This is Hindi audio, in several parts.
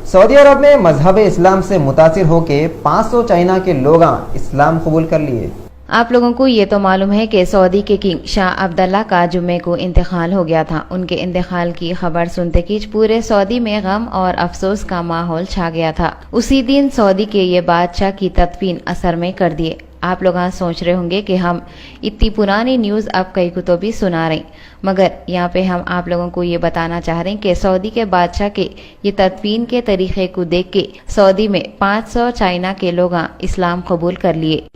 सऊदी अरब में मजहब इस्लाम से मुतासिर होकर 500 चाइना के लोग इस्लाम कबूल कर लिए। आप लोगों को ये तो मालूम है कि सऊदी के किंग शाह अब्दुल्ला का जुम्मे को इंतकाल हो गया था। उनके इंतकाल की खबर सुनते ही पूरे सऊदी में गम और अफसोस का माहौल छा गया था। उसी दिन सऊदी के ये बादशाह की तदफीन असर में कर दिए। आप लोग सोच रहे होंगे कि हम इतनी पुरानी न्यूज़ अब कई को तो भी सुना रहे, मगर यहाँ पे हम आप लोगों को ये बताना चाह रहे हैं कि सऊदी के बादशाह के ये तदफीन के तरीके को देख के सऊदी में 500 चाइना के लोग इस्लाम कबूल कर लिए।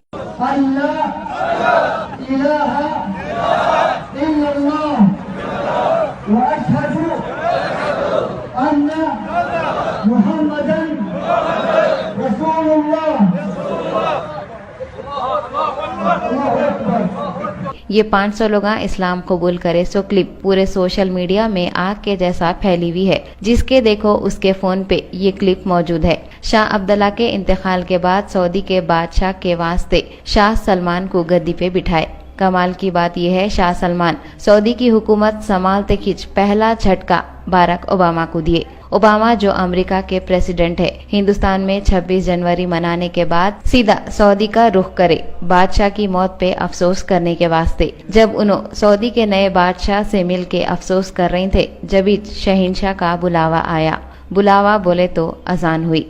ये 500 लोग इस्लाम कबूल करे सो क्लिप पूरे सोशल मीडिया में आग के जैसा फैली हुई है। जिसके देखो उसके फोन पे ये क्लिप मौजूद है। शाह अब्दुल्ला के इंतकाल के बाद सऊदी के बादशाह के वास्ते शाह सलमान को गद्दी पे बिठाए। कमाल की बात यह है, शाह सलमान सऊदी की हुकूमत संभालते खिंच पहला झटका बाराक ओबामा को दिए। ओबामा जो अमेरिका के प्रेसिडेंट है, हिंदुस्तान में 26 जनवरी मनाने के बाद सीधा सऊदी का रुख करे बादशाह की मौत पे अफसोस करने के वास्ते। जब उन्होंने सऊदी के नए बादशाह से मिल के अफसोस कर रहे थे, जब शहंशाह का बुलावा आया। बुलावा बोले तो अजान हुई।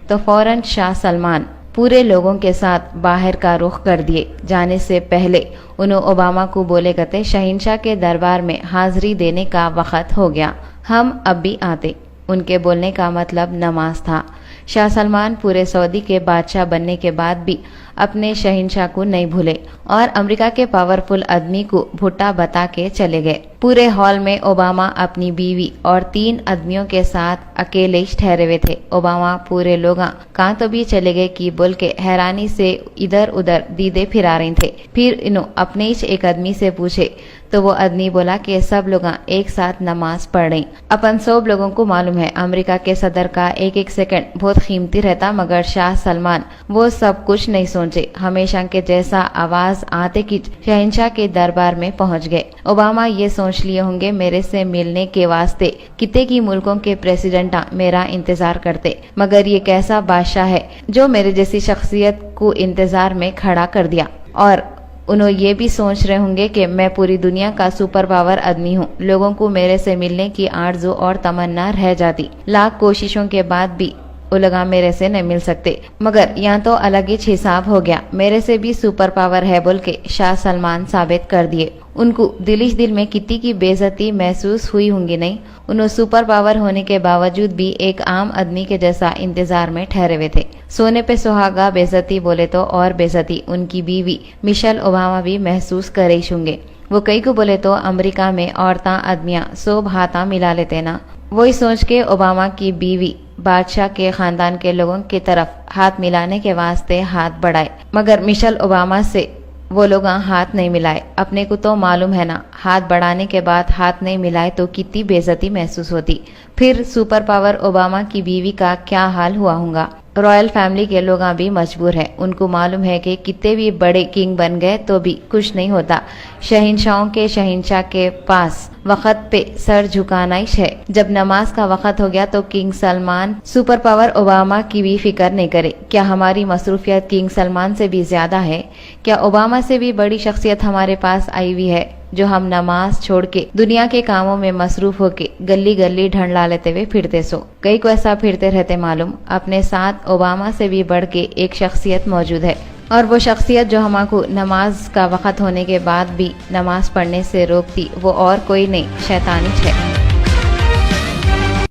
तो फौरन शाह सलमान पूरे लोगों के साथ बाहर का रुख कर दिए। जाने से पहले उन्होंने ओबामा को बोले कहते शहंशाह के दरबार में हाजिरी देने का वक्त हो गया, हम अब भी आते। उनके बोलने का मतलब नमाज था। शाह सलमान पूरे सऊदी के बादशाह बनने के बाद भी अपने शहंशाह को नहीं भूले और अमेरिका के पावरफुल आदमी को भुट्टा बता के चले गए। पूरे हॉल में ओबामा अपनी बीवी और 3 आदमियों के साथ अकेले ही ठहरे हुए थे। ओबामा पूरे लोग कहाँ तो भी चले गए कि बोल के हैरानी से इधर उधर दीदे फिरा रहे थे। फिर इन्हों अपने ही एक आदमी से पूछे तो वो आदमी बोला कि सब लोग एक साथ नमाज पढ़ रहे। अपन सब लोगों को मालूम है अमेरिका के सदर का एक एक सेकंड बहुत कीमती रहता, मगर शाह सलमान वो सब कुछ नहीं सोचे। हमेशा के जैसा आवाज आते कि शहंशाह के दरबार में पहुंच गए। ओबामा ये सोच लिए होंगे मेरे से मिलने के वास्ते कितने की मुल्कों के प्रेसिडेंट मेरा इंतजार करते, मगर ये कैसा बादशाह है जो मेरे जैसी शख्सियत को इंतजार में खड़ा कर दिया। और उन्होंने ये भी सोच रहे होंगे कि मैं पूरी दुनिया का सुपर पावर आदमी हूँ। लोगों को मेरे से मिलने की आरज़ू और तमन्ना रह जाती। लाख कोशिशों के बाद भी वो लोग मेरे से नहीं मिल सकते, मगर यहाँ तो अलग ही हिसाब हो गया। मेरे से भी सुपर पावर है बोल के शाह सलमान साबित कर दिए। उनको दिल में कितनी की बेइज्जती महसूस हुई होंगी नहीं। उन्होंने सुपर पावर होने के बावजूद भी एक आम आदमी के जैसा इंतजार में ठहरे हुए थे। सोने पे सुहागा बेइज्जती बोले तो और बेइज्जती उनकी बीवी मिशेल ओबामा भी महसूस करे होंगे। वो कई को बोले तो अमेरिका में औरतां आदमियां सब हाथा मिला लेते ना। वही सोच के ओबामा की बीवी बादशाह के खानदान के लोगों की तरफ हाथ मिलाने के वास्ते हाथ बढ़ाए, मगर मिशेल ओबामा से वो लोग हाथ नहीं मिलाए। अपने को तो मालूम है ना, हाथ बढ़ाने के बाद हाथ नहीं मिलाए तो कितनी बेइज्जती महसूस होती। फिर सुपर पावर ओबामा की बीवी का क्या हाल हुआ होगा। रॉयल फैमिली के लोग भी मजबूर है। उनको मालूम है कि कितने भी बड़े किंग बन गए तो भी कुछ नहीं होता। शहंशाहों के शहंशाह के पास वक्त पे सर झुकाना ही है। जब नमाज का वक्त हो गया तो king Salman super power Obama की भी फिक्र नहीं करे। क्या हमारी मसरूफियत किंग सलमान से भी ज्यादा है? क्या ओबामा से भी बड़ी शख्सियत हमारे पास आई हुई है जो हम नमाज छोड़ के दुनिया के कामों में मसरूफ होके गली गली ढंढला लेते हुए फिरते सो। कई को ऐसा फिरते रहते मालूम। अपने साथ ओबामा से भी बढ़ के एक शख्सियत मौजूद है, और वो शख्सियत जो हमको नमाज का वक्त होने के बाद भी नमाज पढ़ने से रोकती वो और कोई नहीं, शैतानी है।